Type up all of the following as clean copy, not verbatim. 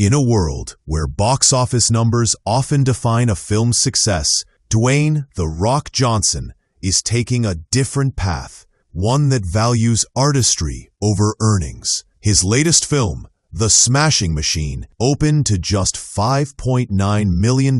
In a world where box office numbers often define a film's success, Dwayne "The Rock" Johnson is taking a different path, one that values artistry over earnings. His latest film, The Smashing Machine, opened to just $5.9 million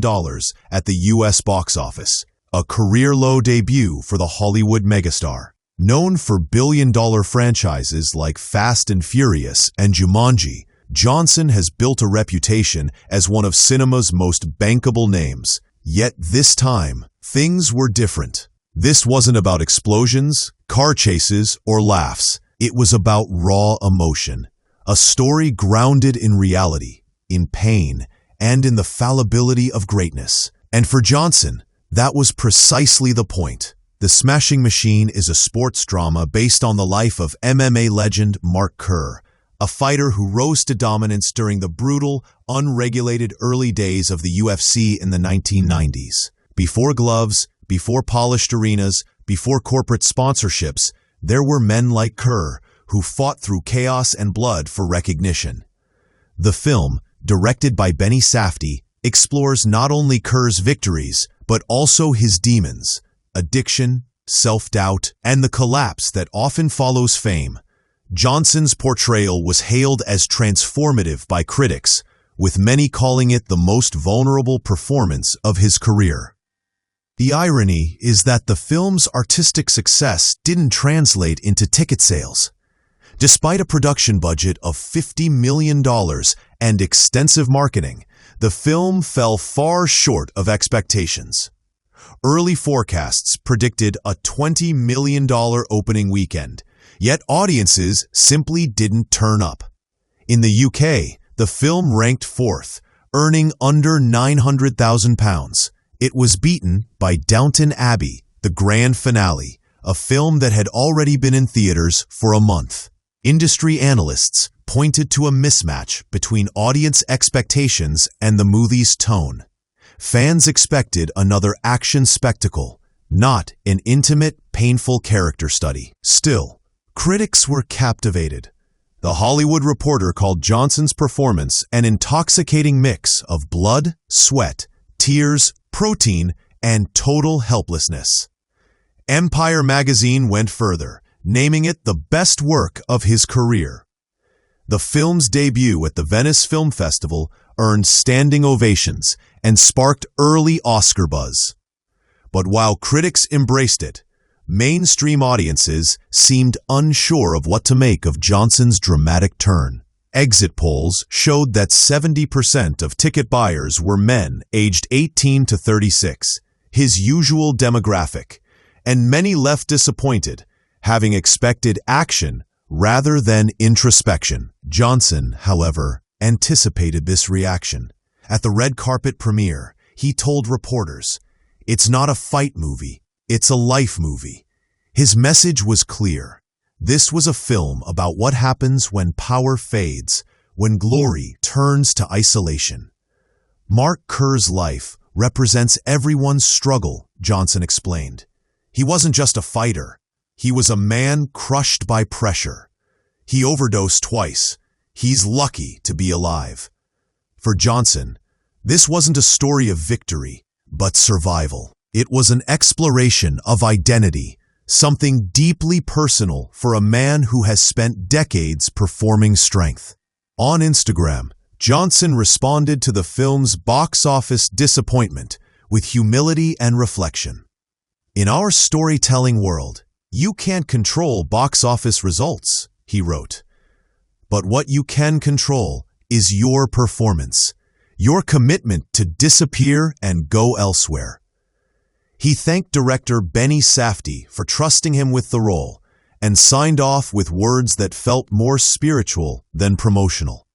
at the U.S. box office, a career-low debut for the Hollywood megastar. Known for billion-dollar franchises like Fast and Furious and Jumanji, Johnson has built a reputation as one of cinema's most bankable names. Yet this time, things were different. This wasn't about explosions, car chases, or laughs. It was about raw emotion. A story grounded in reality, in pain, and in the fallibility of greatness. And for Johnson, that was precisely the point. The Smashing Machine is a sports drama based on the life of MMA legend Mark Kerr, a fighter who rose to dominance during the brutal, unregulated early days of the UFC in the 1990s. Before gloves, before polished arenas, before corporate sponsorships, there were men like Kerr who fought through chaos and blood for recognition. The film, directed by Benny Safdie, explores not only Kerr's victories, but also his demons: addiction, self-doubt, and the collapse that often follows fame. Johnson's portrayal was hailed as transformative by critics, with many calling it the most vulnerable performance of his career. The irony is that the film's artistic success didn't translate into ticket sales. Despite a production budget of $50 million and extensive marketing, the film fell far short of expectations. Early forecasts predicted a $20 million opening weekend, yet audiences simply didn't turn up. In the UK, the film ranked fourth, earning under £900,000. It was beaten by Downton Abbey, the grand finale, a film that had already been in theaters for a month. Industry analysts pointed to a mismatch between audience expectations and the movie's tone. Fans expected another action spectacle, not an intimate, painful character study. Still, critics were captivated. The Hollywood Reporter called Johnson's performance an intoxicating mix of blood, sweat, tears, protein, and total helplessness. Empire magazine went further, naming it the best work of his career. The film's debut at the Venice Film Festival earned standing ovations and sparked early Oscar buzz. But while critics embraced it, mainstream audiences seemed unsure of what to make of Johnson's dramatic turn. Exit polls showed that 70% of ticket buyers were men aged 18 to 36, his usual demographic, and many left disappointed, having expected action rather than introspection. Johnson, however, anticipated this reaction. At the red carpet premiere, he told reporters, "It's not a fight movie, it's a life movie." His message was clear. This was a film about what happens when power fades, when glory turns to isolation. Mark Kerr's life represents everyone's struggle, Johnson explained. He wasn't just a fighter. He was a man crushed by pressure. He overdosed twice. He's lucky to be alive. For Johnson, this wasn't a story of victory, but survival. It was an exploration of identity, something deeply personal for a man who has spent decades performing strength. On Instagram, Johnson responded to the film's box office disappointment with humility and reflection. "In our storytelling world, you can't control box office results," he wrote. "But what you can control is your performance, your commitment to disappear and go elsewhere." He thanked director Benny Safdie for trusting him with the role and signed off with words that felt more spiritual than promotional.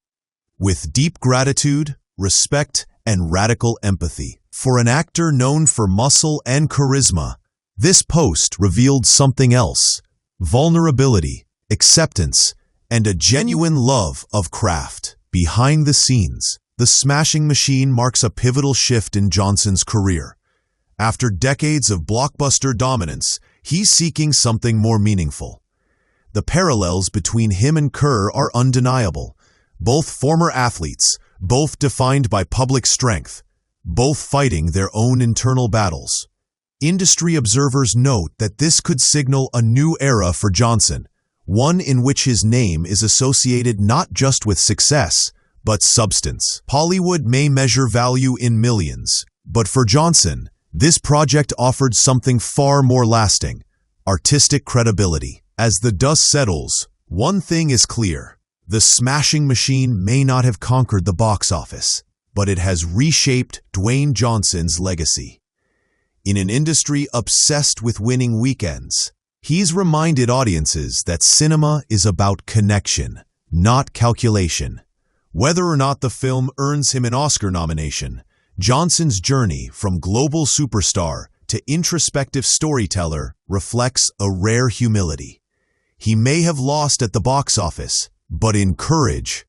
"With deep gratitude, respect, and radical empathy for an actor known for muscle and charisma." This post revealed something else: vulnerability, acceptance, and a genuine love of craft. Behind the scenes, The Smashing Machine marks a pivotal shift in Johnson's career. After decades of blockbuster dominance, he's seeking something more meaningful. The parallels between him and Kerr are undeniable. Both former athletes, both defined by public strength, both fighting their own internal battles. Industry observers note that this could signal a new era for Johnson, one in which his name is associated not just with success, but substance. Hollywood may measure value in millions, but for Johnson, this project offered something far more lasting: artistic credibility. As the dust settles, one thing is clear: the Smashing Machine may not have conquered the box office, but it has reshaped Dwayne Johnson's legacy. In an industry obsessed with winning weekends, he's reminded audiences that cinema is about connection, not calculation. Whether or not the film earns him an Oscar nomination, Johnson's journey from global superstar to introspective storyteller reflects a rare humility. He may have lost at the box office, but in courage,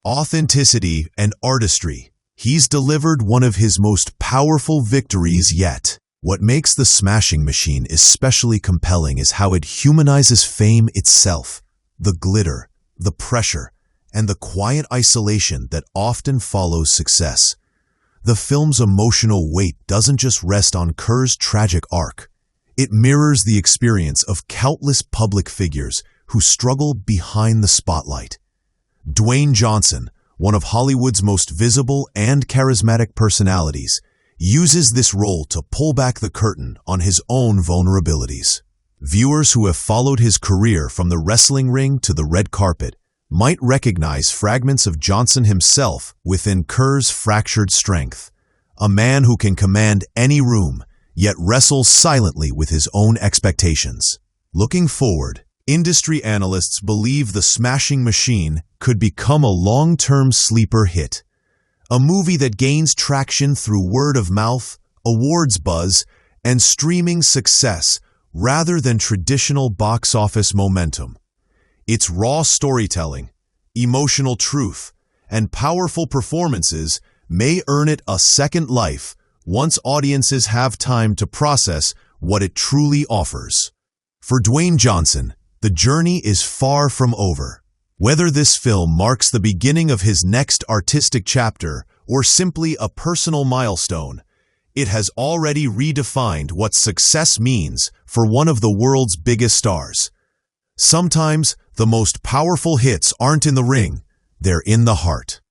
authenticity, and artistry, he's delivered one of his most powerful victories yet. What makes The Smashing Machine especially compelling is how it humanizes fame itself: the glitter, the pressure, and the quiet isolation that often follows success. The film's emotional weight doesn't just rest on Kerr's tragic arc. It mirrors the experience of countless public figures who struggle behind the spotlight. Dwayne Johnson, one of Hollywood's most visible and charismatic personalities, uses this role to pull back the curtain on his own vulnerabilities. Viewers who have followed his career from the wrestling ring to the red carpet might recognize fragments of Johnson himself within Kerr's fractured strength, a man who can command any room, yet wrestles silently with his own expectations. Looking forward, industry analysts believe The Smashing Machine could become a long-term sleeper hit, a movie that gains traction through word of mouth, awards buzz, and streaming success rather than traditional box office momentum. Its raw storytelling, emotional truth, and powerful performances may earn it a second life once audiences have time to process what it truly offers. For Dwayne Johnson, the journey is far from over. Whether this film marks the beginning of his next artistic chapter or simply a personal milestone, it has already redefined what success means for one of the world's biggest stars. Sometimes, the most powerful hits aren't in the ring, they're in the heart.